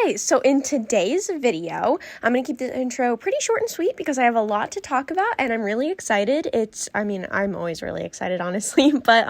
Okay, so in today's video, I'm going to keep the intro pretty short and sweet because I have a lot to talk about and I'm really excited. I'm always really excited, honestly, but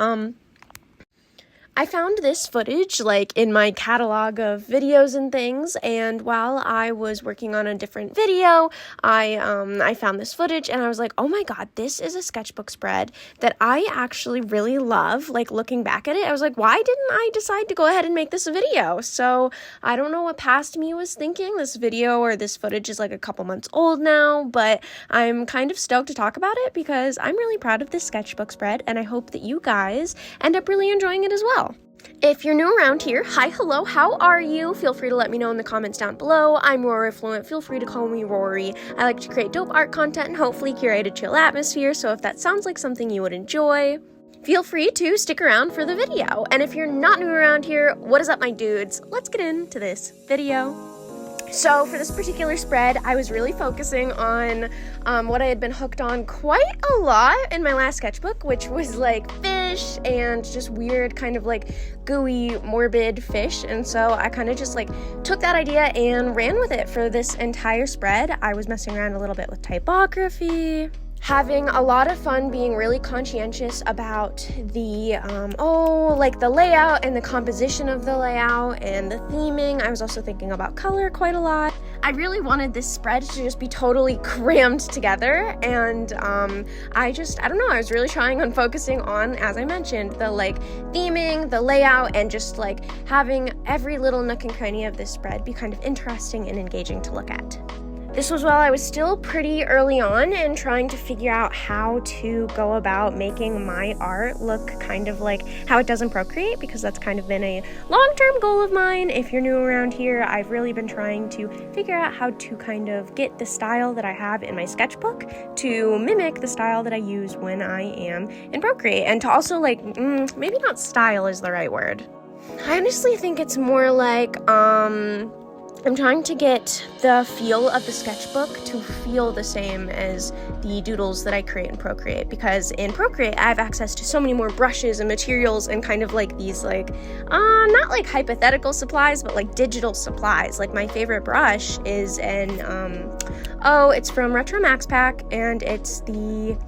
I found this footage in my catalog of videos and things, and while I was working on a different video, I found this footage and I was like, oh my god, this is a sketchbook spread that I actually really love. Looking back at it, I was like, why didn't I decide to go ahead and make this a video? So I don't know what past me was thinking. This video or this footage is a couple months old now, but I'm kind of stoked to talk about it because I'm really proud of this sketchbook spread and I hope that you guys end up really enjoying it as well. If you're new around here, hi, hello, how are you? Feel free to let me know in the comments down below. I'm Rory Fluent. Feel free to call me Rory. I like to create dope art content and hopefully curate a chill atmosphere, so if that sounds like something you would enjoy, feel free to stick around for the video. And if you're not new around here, what is up, my dudes? Let's get into this video. So for this particular spread, I was really focusing on what I had been hooked on quite a lot in my last sketchbook, which was fish and just weird kind of gooey, morbid fish. And so I kind of just took that idea and ran with it for this entire spread. I was messing around a little bit with typography, having a lot of fun being really conscientious about the the layout and the composition of the layout and the theming. I was also thinking about color quite a lot. I really wanted this spread to just be totally crammed together, and I don't know, I was really trying on focusing on, as I mentioned, the theming, the layout, and just having every little nook and cranny of this spread be kind of interesting and engaging to look at. This was while I was still pretty early on and trying to figure out how to go about making my art look kind of like how it does in Procreate, because that's kind of been a long-term goal of mine. If you're new around here, I've really been trying to figure out how to kind of get the style that I have in my sketchbook to mimic the style that I use when I am in Procreate, and to also maybe not style is the right word. I honestly think it's more I'm trying to get the feel of the sketchbook to feel the same as the doodles that I create in Procreate, because in Procreate I have access to so many more brushes and materials and kind of these not hypothetical supplies, but digital supplies. My favorite brush is it's from Retro Max Pack, and it's the,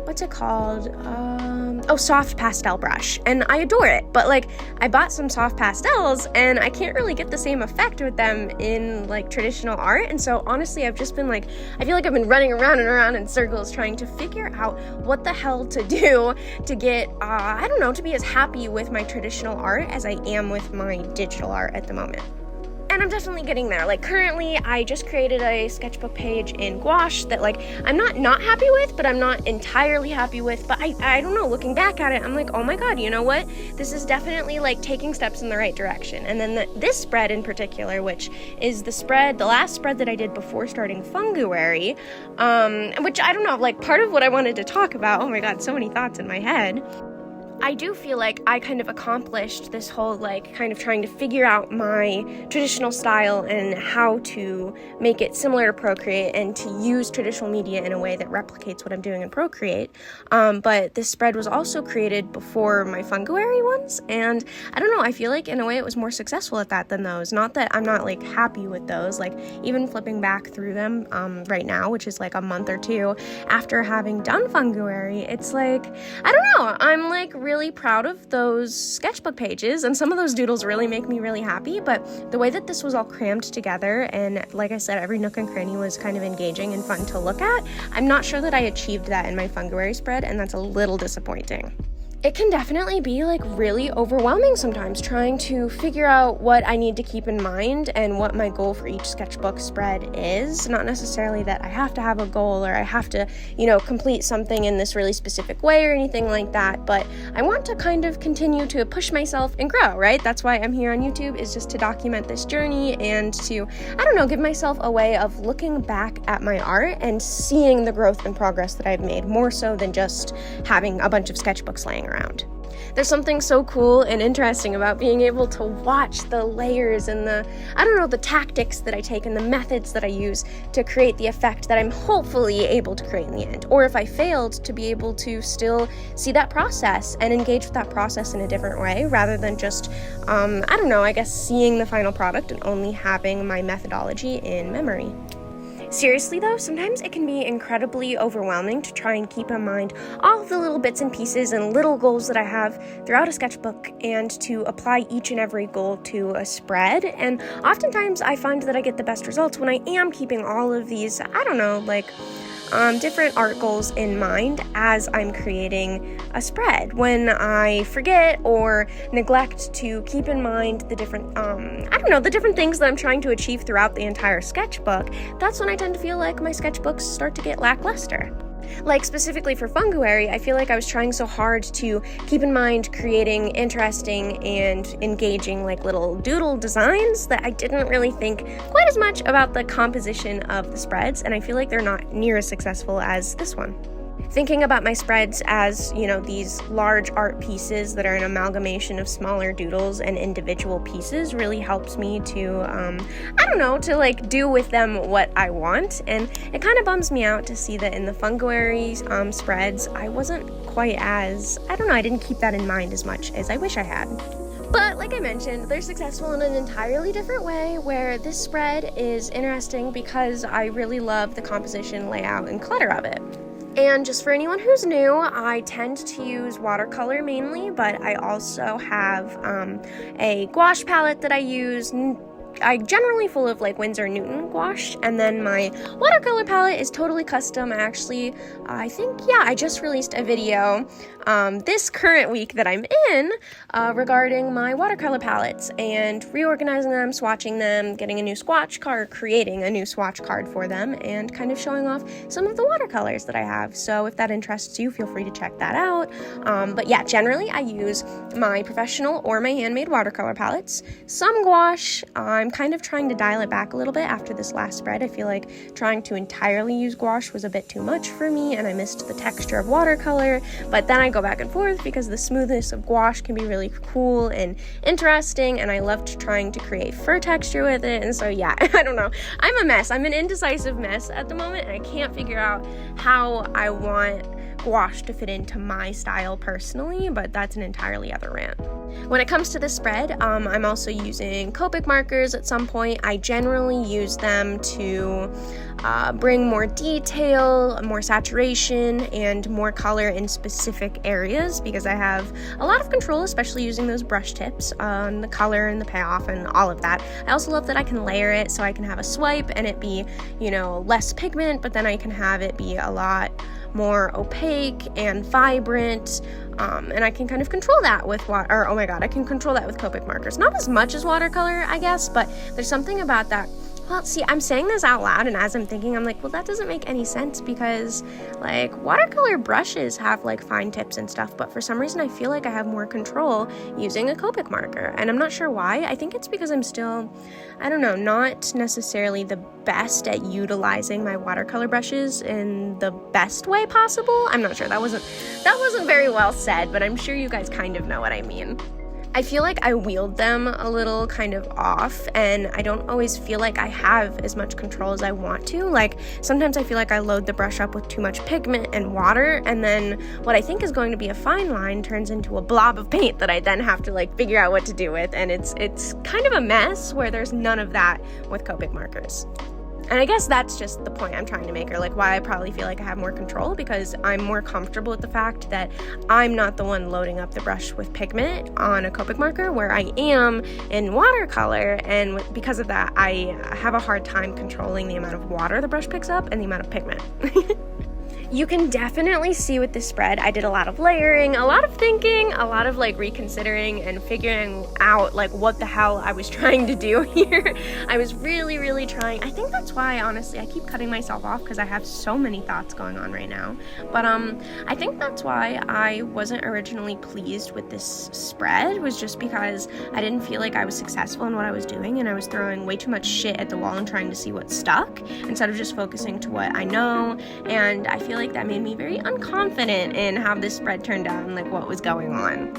what's it called? Soft pastel brush, and I adore it, but I bought some soft pastels and I can't really get the same effect with them in traditional art. And so honestly, I've just been I feel like I've been running around and around in circles trying to figure out what the hell to do to get to be as happy with my traditional art as I am with my digital art at the moment. And I'm definitely getting there. Currently, I just created a sketchbook page in gouache that, I'm not happy with, but I'm not entirely happy with. But I don't know, looking back at it, I'm oh my god, you know what? This is definitely, taking steps in the right direction. And then this spread in particular, which is the last spread that I did before starting Funguary, which, I don't know, part of what I wanted to talk about, oh my god, so many thoughts in my head. I do feel like I kind of accomplished this whole kind of trying to figure out my traditional style and how to make it similar to Procreate and to use traditional media in a way that replicates what I'm doing in Procreate. But this spread was also created before my Funguary ones, and I don't know, I feel in a way it was more successful at that than those. Not that I'm not happy with those, even flipping back through them right now, which is a month or two after having done Funguary, it's I don't know, I'm really proud of those sketchbook pages, and some of those doodles really make me really happy, but the way that this was all crammed together, and like I said, every nook and cranny was kind of engaging and fun to look at, I'm not sure that I achieved that in my Funguary spread, and that's a little disappointing. It can definitely be really overwhelming sometimes trying to figure out what I need to keep in mind and what my goal for each sketchbook spread is. Not necessarily that I have to have a goal or I have to, complete something in this really specific way or anything like that, but I want to kind of continue to push myself and grow, right? That's why I'm here on YouTube, is just to document this journey and to, give myself a way of looking back at my art and seeing the growth and progress that I've made, more so than just having a bunch of sketchbooks laying around. There's something so cool and interesting about being able to watch the layers and the tactics that I take and the methods that I use to create the effect that I'm hopefully able to create in the end. Or if I failed, to be able to still see that process and engage with that process in a different way rather than just, seeing the final product and only having my methodology in memory. Seriously though, sometimes it can be incredibly overwhelming to try and keep in mind all of the little bits and pieces and little goals that I have throughout a sketchbook and to apply each and every goal to a spread. And oftentimes I find that I get the best results when I am keeping all of these, different art goals in mind as I'm creating a spread. When I forget or neglect to keep in mind the different, the different things that I'm trying to achieve throughout the entire sketchbook, that's when I tend to feel like my sketchbooks start to get lackluster. Like specifically for Funguary, I feel like I was trying so hard to keep in mind creating interesting and engaging like little doodle designs that I didn't really think quite as much about the composition of the spreads, and I feel like they're not near as successful as this one. Thinking about my spreads as, these large art pieces that are an amalgamation of smaller doodles and individual pieces really helps me to, do with them what I want. And it kind of bums me out to see that in the Funguary spreads, I wasn't quite as, I didn't keep that in mind as much as I wish I had. But like I mentioned, they're successful in an entirely different way, where this spread is interesting because I really love the composition, layout, and clutter of it. And just for anyone who's new, I tend to use watercolor mainly, but I also have a gouache palette that I use. I generally full of like Winsor Newton gouache, and then my watercolor palette is totally custom. I just released a video this current week that I'm in regarding my watercolor palettes and reorganizing them, swatching them, getting a new swatch card, creating a new swatch card for them, and kind of showing off some of the watercolors that I have. So if that interests you, feel free to check that out. But yeah, generally I use my professional or my handmade watercolor palettes, some gouache. I'm kind of trying to dial it back a little bit after this last spread. I feel like trying to entirely use gouache was a bit too much for me, and I missed the texture of watercolor, but then I go back and forth because the smoothness of gouache can be really cool and interesting, and I loved trying to create fur texture with it. And so yeah, I don't know. I'm a mess. I'm an indecisive mess at the moment, and I can't figure out how I want gouache to fit into my style personally, but that's an entirely other rant. When it comes to this spread, I'm also using Copic markers at some point. I generally use them to bring more detail, more saturation, and more color in specific areas because I have a lot of control, especially using those brush tips on the color and the payoff and all of that. I also love that I can layer it, so I can have a swipe and it be, less pigment, but then I can have it be a lot more opaque and vibrant, and I can kind of control that with I can control that with Copic markers. Not as much as watercolor, I guess, but there's something about that. Well, see, I'm saying this out loud, and as I'm thinking, I'm like, well, that doesn't make any sense because, watercolor brushes have, fine tips and stuff, but for some reason I feel like I have more control using a Copic marker, and I'm not sure why. I think it's because I'm still, not necessarily the best at utilizing my watercolor brushes in the best way possible. I'm not sure. That wasn't very well said, but I'm sure you guys kind of know what I mean. I feel like I wield them a little kind of off, and I don't always feel like I have as much control as I want to. Sometimes I feel like I load the brush up with too much pigment and water, and then what I think is going to be a fine line turns into a blob of paint that I then have to figure out what to do with, and it's kind of a mess where there's none of that with Copic markers. And I guess that's just the point I'm trying to make, or why I probably feel like I have more control, because I'm more comfortable with the fact that I'm not the one loading up the brush with pigment on a Copic marker, where I am in watercolor, and because of that, I have a hard time controlling the amount of water the brush picks up and the amount of pigment. You can definitely see with this spread, I did a lot of layering, a lot of thinking, a lot of reconsidering and figuring out what the hell I was trying to do here. I was really, really trying. I think that's why, honestly, I keep cutting myself off because I have so many thoughts going on right now. But I think that's why I wasn't originally pleased with this spread, was just because I didn't feel like I was successful in what I was doing, and I was throwing way too much shit at the wall and trying to see what stuck instead of just focusing to what I know. And I feel like that made me very unconfident in how this spread turned out and like what was going on.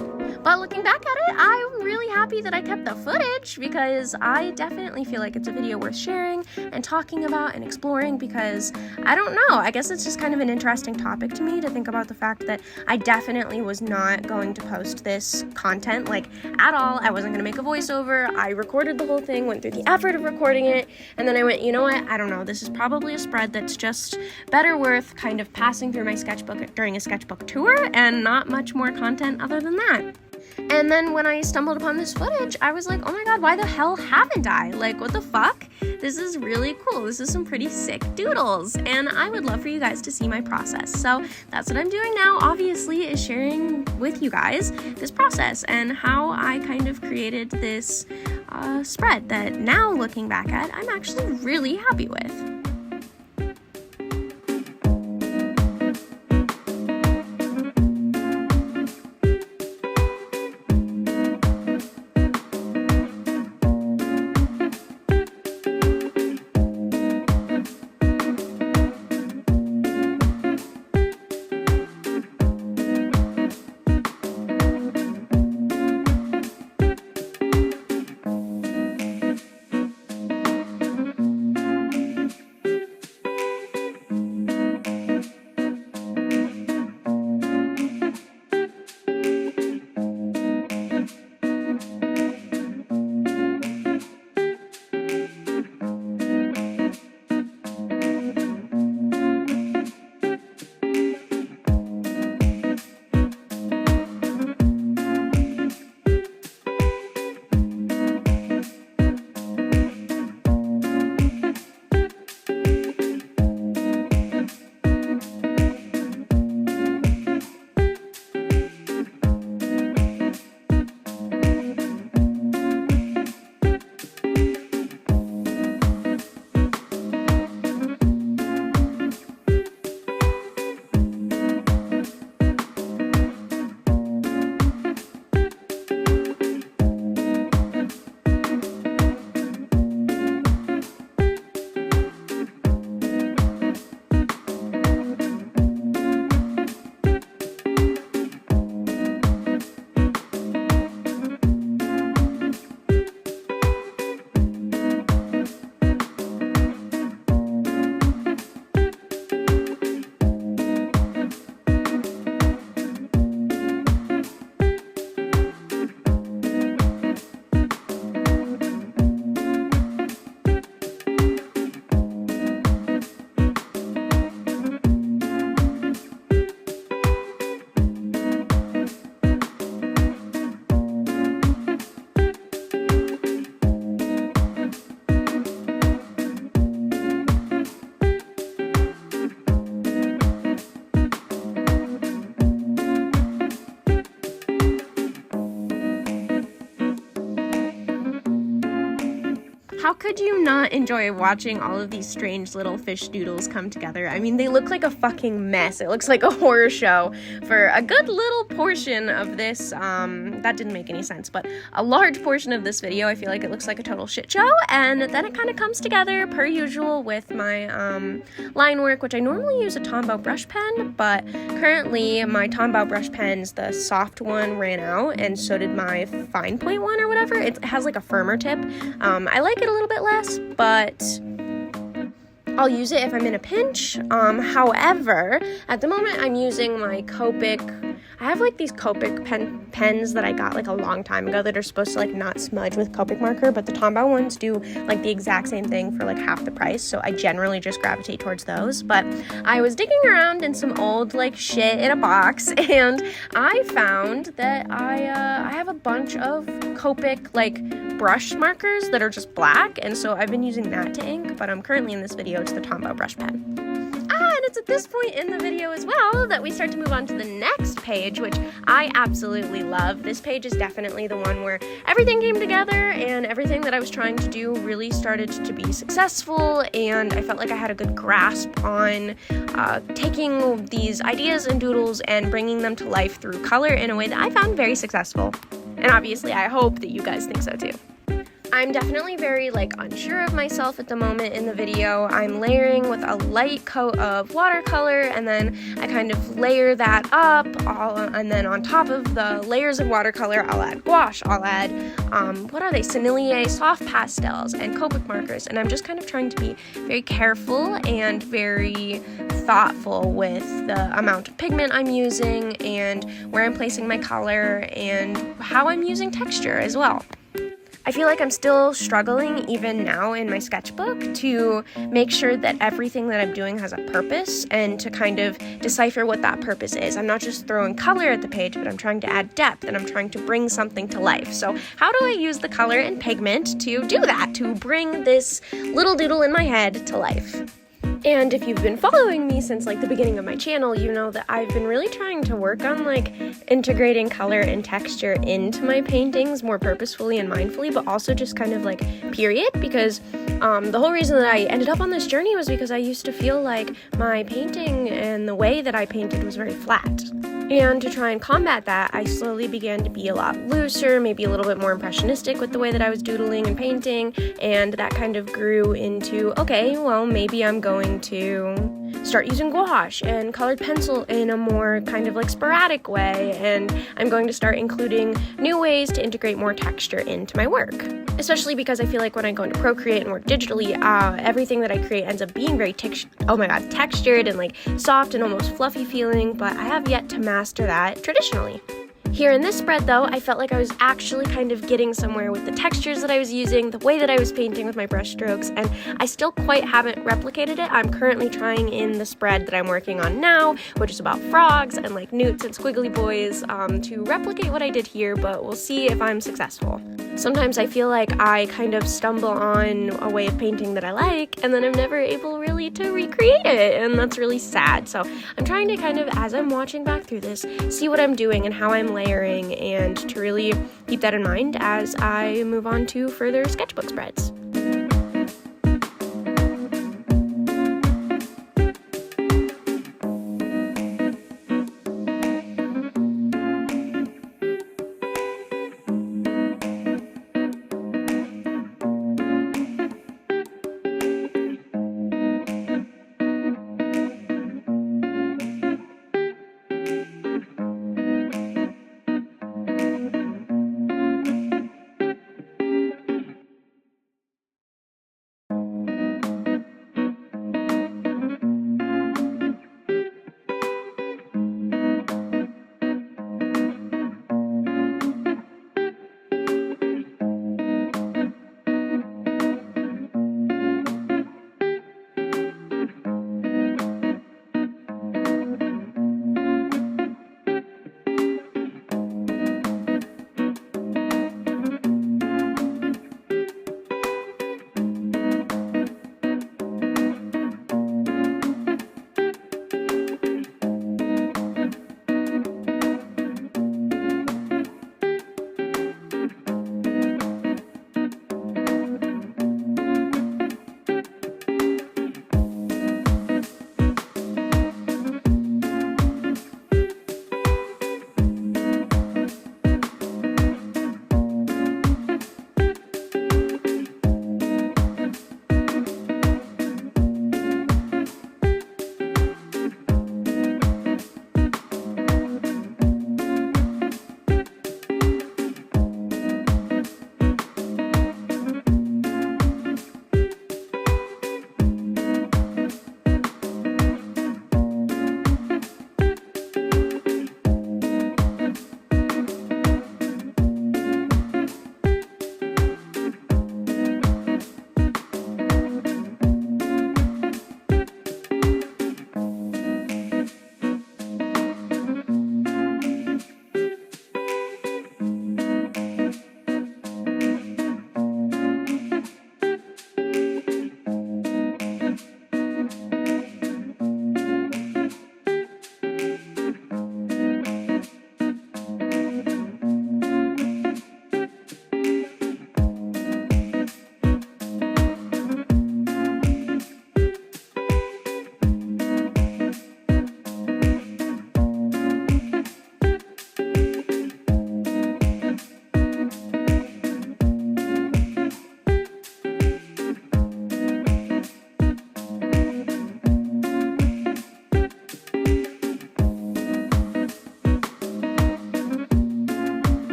But looking back at it, I'm really happy that I kept the footage because I definitely feel like it's a video worth sharing and talking about and exploring because I don't know, I guess it's just kind of an interesting topic to me to think about the fact that I definitely was not going to post this content like at all. I wasn't going to make a voiceover. I recorded the whole thing, went through the effort of recording it, and then I went, you know what, I don't know, this is probably a spread that's just better worth kind of passing through my sketchbook during a sketchbook tour and not much more content other than that. And then when I stumbled upon this footage, I was like, oh my god, why the hell haven't I? Like, what the fuck? This is really cool. This is some pretty sick doodles, and I would love for you guys to see my process. So that's what I'm doing now, obviously, is sharing with you guys this process and how I kind of created this spread that now, looking back at, I'm actually really happy with. How could you not enjoy watching all of these strange little fish doodles come together? I mean, they look like a fucking mess. It looks like a horror show for a good little portion of this. That didn't make any sense, but a large portion of this video, I feel like it looks like a total shit show, and then it kind of comes together per usual with my line work, which I normally use a Tombow brush pen, but currently my Tombow brush pens, the soft one ran out, and so did my fine point one or whatever. It has like a firmer tip. I like it a little bit less, but I'll use it if I'm in a pinch. However, at the moment I'm using my Copic. I have like these Copic pens that I got like a long time ago that are supposed to like not smudge with Copic marker, but the Tombow ones do like the exact same thing for like half the price, so I generally just gravitate towards those. But I was digging around in some old like shit in a box, and I found that I have a bunch of Copic like brush markers that are just black, and so I've been using that to ink, but I'm currently in this video to the Tombow brush pen. And it's at this point in the video as well that we start to move on to the next page, which I absolutely love. This page is definitely the one where everything came together and everything that I was trying to do really started to be successful, and I felt like I had a good grasp on taking these ideas and doodles and bringing them to life through color in a way that I found very successful. And obviously I hope that you guys think so too. I'm definitely very unsure of myself at the moment in the video. I'm layering with a light coat of watercolor, and then I kind of layer that up, and then on top of the layers of watercolor, I'll add gouache, I'll add, what are they, Sennelier soft pastels and Copic markers, and I'm just kind of trying to be very careful and very thoughtful with the amount of pigment I'm using and where I'm placing my color and how I'm using texture as well. I feel like I'm still struggling even now in my sketchbook to make sure that everything that I'm doing has a purpose and to kind of decipher what that purpose is. I'm not just throwing color at the page, but I'm trying to add depth and I'm trying to bring something to life. So how do I use the color and pigment to do that, to bring this little doodle in my head to life? And if you've been following me since the beginning of my channel, you know that I've been really trying to work on integrating color and texture into my paintings more purposefully and mindfully, but also just kind of period, because the whole reason that I ended up on this journey was because I used to feel like my painting and the way that I painted was very flat. And to try and combat that, I slowly began to be a lot looser, maybe a little bit more impressionistic with the way that I was doodling and painting, and that kind of grew into, okay, well, maybe I'm going to start using gouache and colored pencil in a more kind of sporadic way, and I'm going to start including new ways to integrate more texture into my work. Especially because I feel like when I go into Procreate and work digitally, everything that I create ends up being very textured and soft and almost fluffy feeling, but I have yet to master that traditionally. Here in this spread, though, I felt like I was actually kind of getting somewhere with the textures that I was using, the way that I was painting with my brush strokes, and I still quite haven't replicated it. I'm currently trying in the spread that I'm working on now, which is about frogs and newts and squiggly boys, to replicate what I did here, but we'll see if I'm successful. Sometimes I feel like I kind of stumble on a way of painting that I like, and then I'm never able really to recreate it, and that's really sad. So I'm trying to kind of, as I'm watching back through this, see what I'm doing and how I'm layering, and to really keep that in mind as I move on to further sketchbook spreads.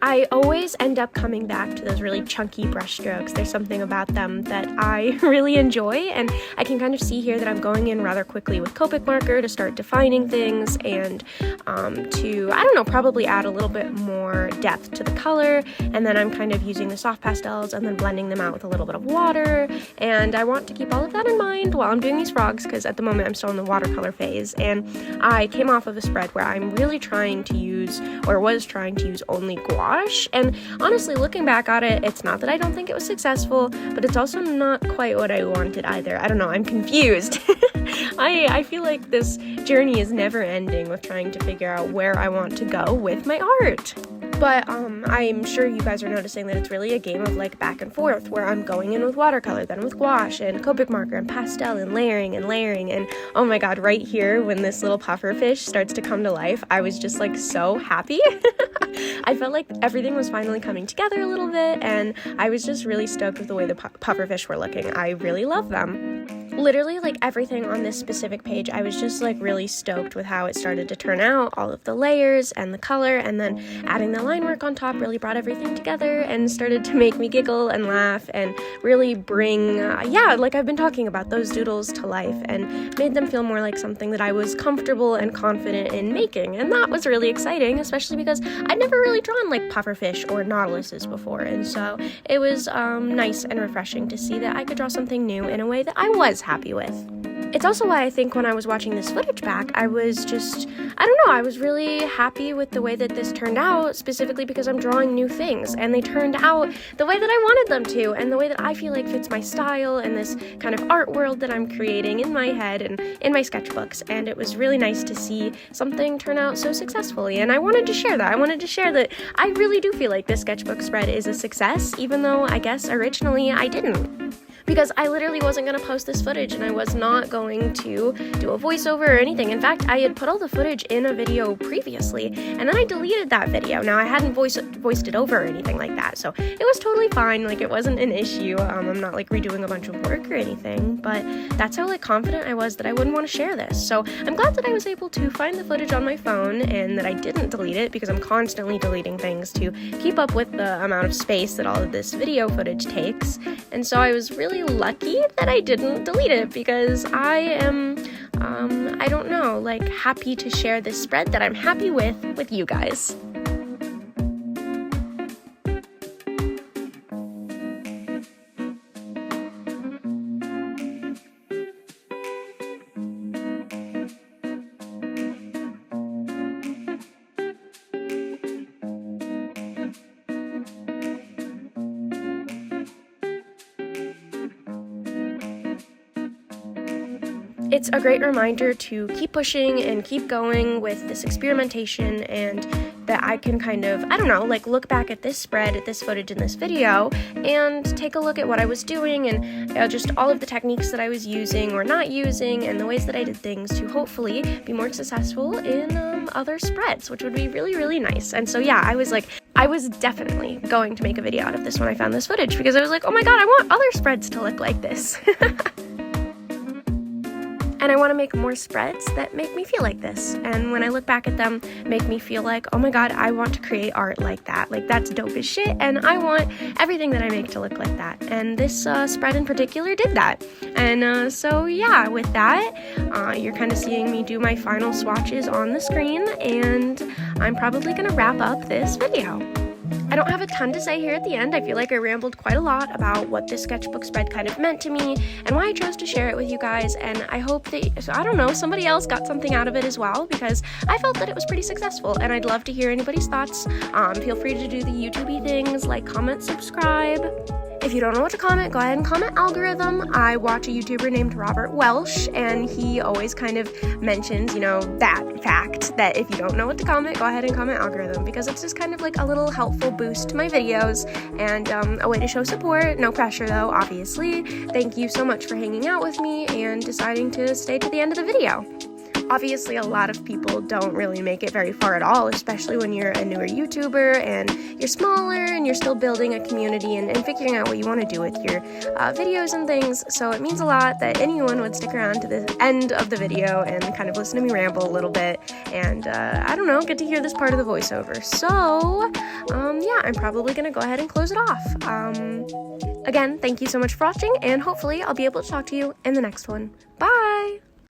I always end up coming back to those really chunky brush strokes. There's something about them that I really enjoy, and I can kind of see here that I'm going in rather quickly with Copic marker to start defining things and to, I don't know, probably add a little bit more depth to the color, and then I'm kind of using the soft pastels and then blending them out with a little bit of water, and I want to keep all of that in mind while I'm doing these frogs, because at the moment I'm still in the watercolor phase, and I came off of a spread where I'm really trying to use, or was trying to use, only gouache, and honestly, looking back at it, it's not that I don't think it was successful, but it's also not quite what I wanted either. I don't know, I'm confused. I feel like this journey is never ending with trying to figure out where I want to go with my art. But I'm sure you guys are noticing that it's really a game of like back and forth, where I'm going in with watercolor, then with gouache and Copic marker and pastel and layering, and oh my god, right here when this little puffer fish starts to come to life, I was just like so happy. I felt like everything was finally coming together a little bit, and I was just really stoked with the way the pufferfish were looking. I really love them. Literally, like, everything on this specific page, I was just like really stoked with how it started to turn out, all of the layers and the color, and then adding the line work on top really brought everything together and started to make me giggle and laugh and really bring, like I've been talking about, those doodles to life and made them feel more like something that I was comfortable and confident in making, and that was really exciting, especially because I'd never really drawn like pufferfish or nautiluses before, and so it was nice and refreshing to see that I could draw something new in a way that I was happy with. It's also why I think when I was watching this footage back, I was just, I don't know, I was really happy with the way that this turned out, specifically because I'm drawing new things, and they turned out the way that I wanted them to, and the way that I feel like fits my style and this kind of art world that I'm creating in my head and in my sketchbooks, and it was really nice to see something turn out so successfully, and I wanted to share that. I wanted to share that I really do feel like this sketchbook spread is a success, even though I guess originally I didn't. Because I literally wasn't going to post this footage, and I was not going to do a voiceover or anything. In fact, I had put all the footage in a video previously, and then I deleted that video. Now, I hadn't voiced it over or anything like that, so it was totally fine. Like, it wasn't an issue. I'm not like redoing a bunch of work or anything, but that's how like confident I was that I wouldn't want to share this. So I'm glad that I was able to find the footage on my phone and that I didn't delete it, because I'm constantly deleting things to keep up with the amount of space that all of this video footage takes. And so I was really lucky that I didn't delete it, because I am, I don't know, like happy to share this spread that I'm happy with you guys. It's a great reminder to keep pushing and keep going with this experimentation, and that I can kind of, I don't know, like look back at this spread, at this footage in this video, and take a look at what I was doing and just all of the techniques that I was using or not using, and the ways that I did things to hopefully be more successful in other spreads, which would be really, really nice. And so yeah, I was definitely going to make a video out of this when I found this footage, because I was like, oh my god, I want other spreads to look like this. And I want to make more spreads that make me feel like this. And when I look back at them, make me feel like, oh my god, I want to create art like that. Like, that's dope as shit, and I want everything that I make to look like that. And this spread in particular did that. And so yeah, with that, you're kind of seeing me do my final swatches on the screen, and I'm probably going to wrap up this video. I don't have a ton to say here at the end. I feel like I rambled quite a lot about what this sketchbook spread kind of meant to me and why I chose to share it with you guys, and I hope that, I don't know, somebody else got something out of it as well, because I felt that it was pretty successful, and I'd love to hear anybody's thoughts. Feel free to do the YouTube-y things like comment, subscribe. If you don't know what to comment, go ahead and comment algorithm. I watch a YouTuber named Robert Welsh, and he always kind of mentions, you know, that fact that if you don't know what to comment, go ahead and comment algorithm, because it's just kind of like a little helpful boost to my videos and a way to show support. No pressure though, obviously. Thank you so much for hanging out with me and deciding to stay to the end of the video. Obviously, a lot of people don't really make it very far at all, especially when you're a newer YouTuber and you're smaller and you're still building a community and figuring out what you want to do with your videos and things. So it means a lot that anyone would stick around to the end of the video and kind of listen to me ramble a little bit and, I don't know, get to hear this part of the voiceover. So, yeah, I'm probably going to go ahead and close it off. Again, thank you so much for watching, and hopefully I'll be able to talk to you in the next one. Bye!